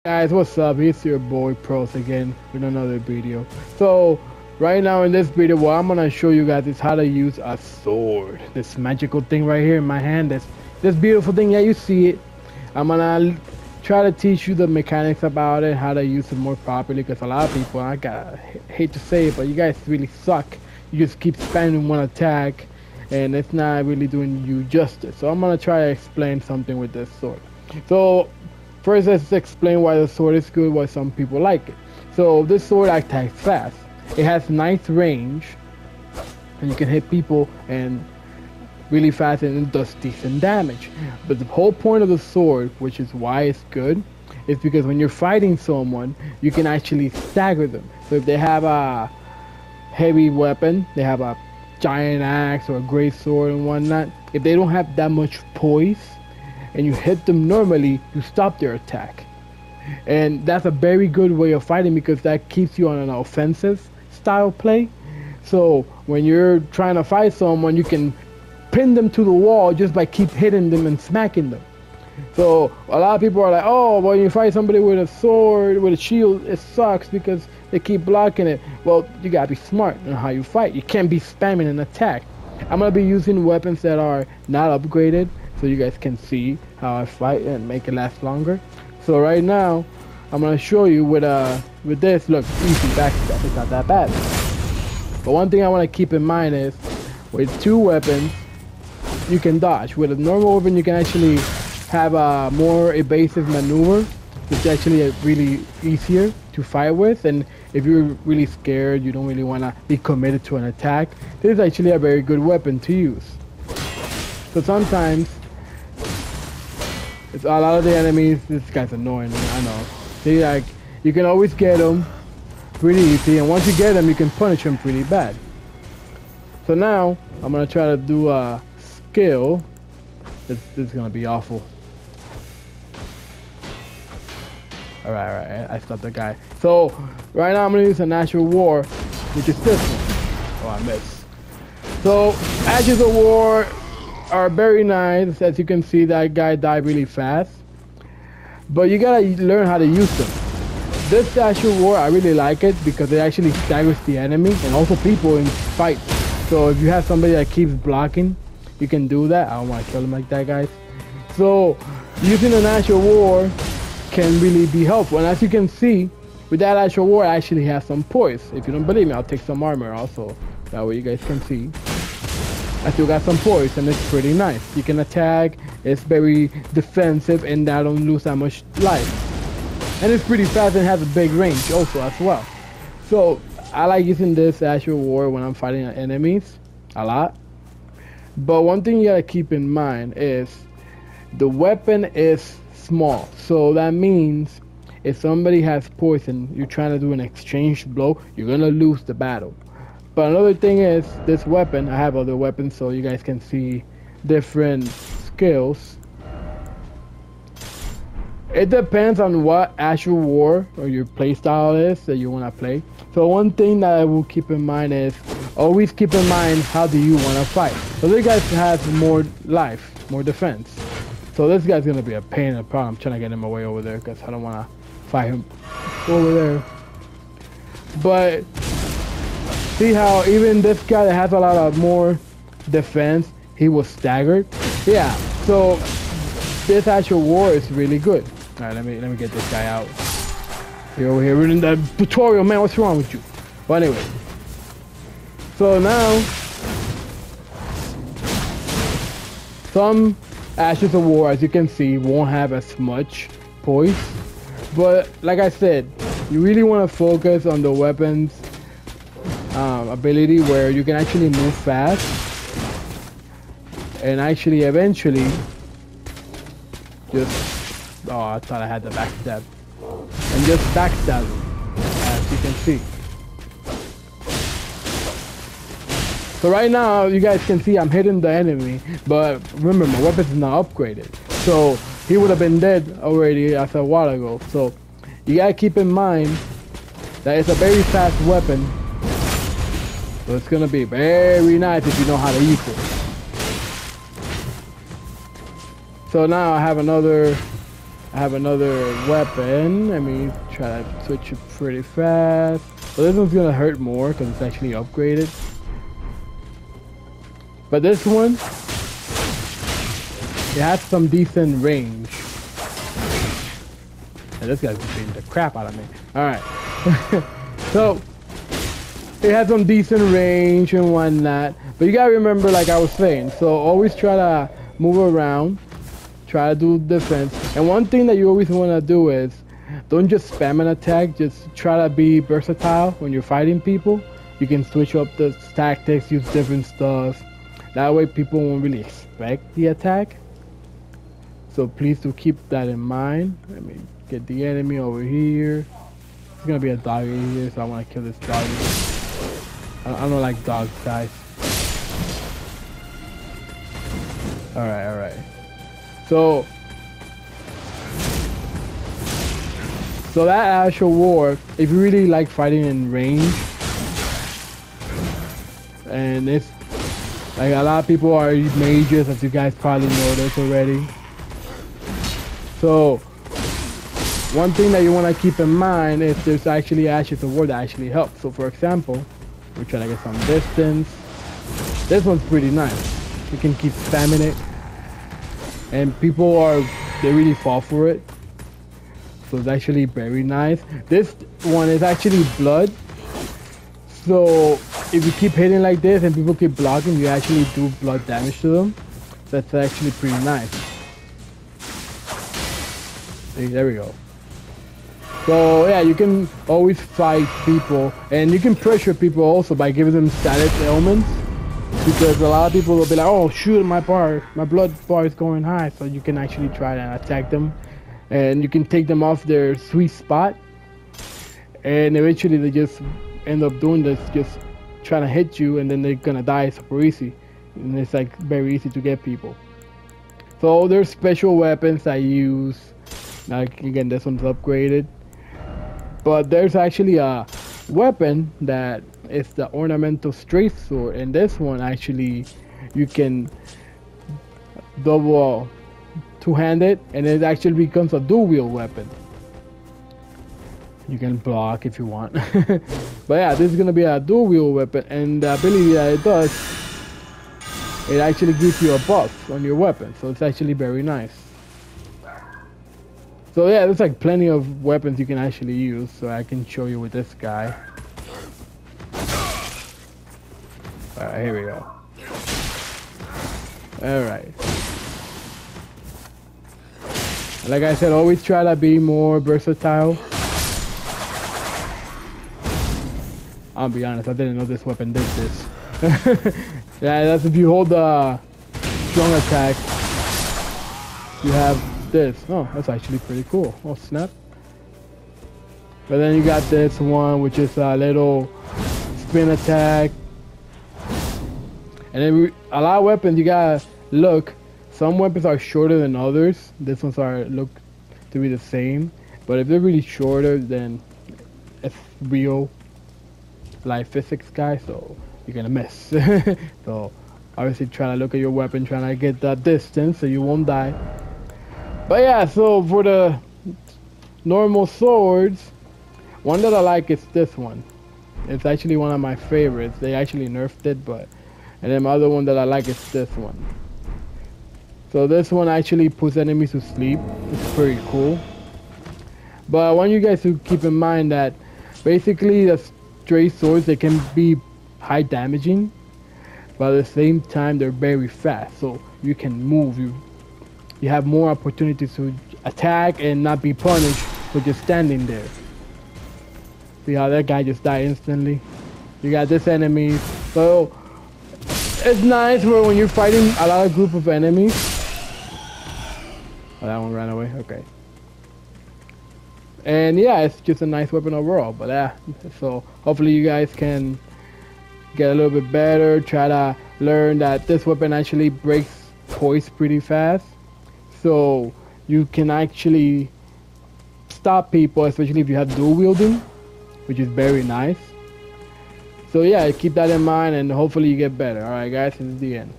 Guys, what's up? It's your boy Pros again with another video. So right now in this video, what I'm gonna show you guys is how to use a sword. This magical thing right here in my hand. This beautiful thing. Yeah, you see it. I'm gonna try to teach you the mechanics about it, how to use it more properly. Because a lot of people, hate to say it, but you guys really suck. You just keep spamming one attack, and it's not really doing you justice. So I'm gonna try to explain something with this sword. So first, let's explain why the sword is good, why some people like it. So this sword attacks fast. It has nice range, and you can hit people and really fast, and it does decent damage. But the whole point of the sword, which is why it's good, is because when you're fighting someone, you can actually stagger them. So if they have a heavy weapon, they have a giant axe or a great sword and whatnot, if they don't have that much poise, and you hit them normally, you stop their attack. And that's a very good way of fighting because that keeps you on an offensive style play. So when you're trying to fight someone, you can pin them to the wall just by keep hitting them and smacking them. So a lot of people are like, oh, well, you fight somebody with a sword, with a shield, it sucks because they keep blocking it. Well, you gotta be smart in how you fight. You can't be spamming an attack. I'm gonna be using weapons that are not upgraded, so you guys can see how I fight and make it last longer. So right now, I'm gonna show you with this. Look, easy backstab. It's not that bad. But one thing I want to keep in mind is, with two weapons, you can dodge. With a normal weapon, you can actually have a more evasive maneuver, which is actually really easier to fight with. And if you're really scared, you don't really want to be committed to an attack, this is actually a very good weapon to use. So sometimes, it's a lot of the enemies. This guy's annoying, I know. See, like, you can always get them pretty easy, and once you get them, you can punish them pretty bad. So now, I'm gonna try to do a skill. This is gonna be awful. Alright, I stopped the guy. So, right now I'm gonna use a natural war, which is this one. Oh, I missed. So, Ashes of War are very nice. As you can see, that guy died really fast, but you gotta learn how to use them. This Actual War, I really like it because it actually staggers the enemy and also people in fights. So if you have somebody that keeps blocking, you can do that. I don't want to kill him like that, guys. So using an Actual War can really be helpful, and as you can see, with that Actual War, I actually have some poise. If you don't believe me, I'll take some armor also, that way you guys can see. I still got some poise, and it's pretty nice. You can attack, it's very defensive, and I don't lose that much life. And it's pretty fast and has a big range also as well. So I like using this Actual War when I'm fighting enemies a lot. But one thing you gotta keep in mind is the weapon is small. So that means if somebody has poison, you're trying to do an exchange blow, you're gonna lose the battle. But another thing is, this weapon, I have other weapons so you guys can see different skills. It depends on what Actual War or your playstyle is that you want to play. So one thing that I will keep in mind is, always keep in mind how do you want to fight. So this guy has more life, more defense. So this guy's going to be a pain in the problem. I'm trying to get him away over there because I don't want to fight him over there. But see how even this guy that has a lot of more defense, he was staggered. Yeah, so this Actual War is really good. All right, let me get this guy out. You're over here reading the tutorial, man. What's wrong with you? Well, anyway. So now, some Ashes of War, as you can see, won't have as much poise. But like I said, you really want to focus on the weapons ability where you can actually move fast and actually eventually just, oh, I thought I had the backstab, and just backstab as you can see. So right now you guys can see I'm hitting the enemy, but remember my weapon is not upgraded, so he would have been dead already after a while ago. So you gotta keep in mind that it's a very fast weapon. So it's gonna be very nice if you know how to use it. So now I have another I have another weapon. Let me try to switch it pretty fast. So this one's gonna hurt more because it's actually upgraded. But this one, it has some decent range. And this guy's beating the crap out of me. Alright. So, it has some decent range and whatnot. But you gotta remember, like I was saying, so always try to move around. Try to do defense. And one thing that you always want to do is, don't just spam an attack. Just try to be versatile when you're fighting people. You can switch up the tactics, use different stuff. That way people won't really expect the attack. So please do keep that in mind. Let me get the enemy over here. There's gonna be a doggy here, so I want to kill this doggy. I don't like dogs, guys. Alright. So that actual war, if you really like fighting in range, and it's like a lot of people are mages, as you guys probably know this already. So one thing that you want to keep in mind is there's actually ashes of war that actually help. So for example, we're trying to get some distance. This one's pretty nice. You can keep spamming it, and they really fall for it. So it's actually very nice. This one is actually blood. So if you keep hitting like this and people keep blocking, you actually do blood damage to them. That's actually pretty nice. See, there we go. So yeah, you can always fight people, and you can pressure people also by giving them status ailments. Because a lot of people will be like, oh shoot, my blood bar is going high. So you can actually try to attack them, and you can take them off their sweet spot, and eventually they just end up doing this, just trying to hit you, and then they're gonna die super easy. And it's like very easy to get people. So there's special weapons I use. Like again, this one's upgraded, but there's actually a weapon that is the Ornamental straight sword, and this one actually you can double two-hand it, and it actually becomes a dual wield weapon. You can block if you want. But yeah, this is gonna be a dual wield weapon, and the ability that it does, it actually gives you a buff on your weapon, so it's actually very nice. So yeah, there's like plenty of weapons you can actually use, so I can show you with this guy. Alright, here we go. Alright. Like I said, always try to be more versatile. I'll be honest, I didn't know this weapon did this. Yeah, that's if you hold the strong attack, you have this. Oh, that's actually pretty cool. Oh snap. But then you got this one, which is a little spin attack. And then a lot of weapons, you gotta look. Some weapons are shorter than others. This ones look to be the same. But if they're really shorter, then it's real life physics, guys. So you're gonna miss. So obviously try to look at your weapon, trying to get that distance so you won't die. But yeah, so for the normal swords, one that I like is this one. It's actually one of my favorites. They actually nerfed it, and then my other one that I like is this one. So this one actually puts enemies to sleep. It's pretty cool. But I want you guys to keep in mind that basically the straight swords, they can be high damaging, but at the same time they're very fast. So you can move. You have more opportunities to attack and not be punished for just standing there. See how that guy just died instantly? You got this enemy. So it's nice where when you're fighting a lot of group of enemies. Oh, that one ran away. Okay. And yeah, it's just a nice weapon overall. But yeah, so hopefully you guys can get a little bit better. Try to learn that this weapon actually breaks poise pretty fast. So you can actually stop people, especially if you have dual wielding, which is very nice. So yeah, keep that in mind, and hopefully you get better. Alright guys, this is the end.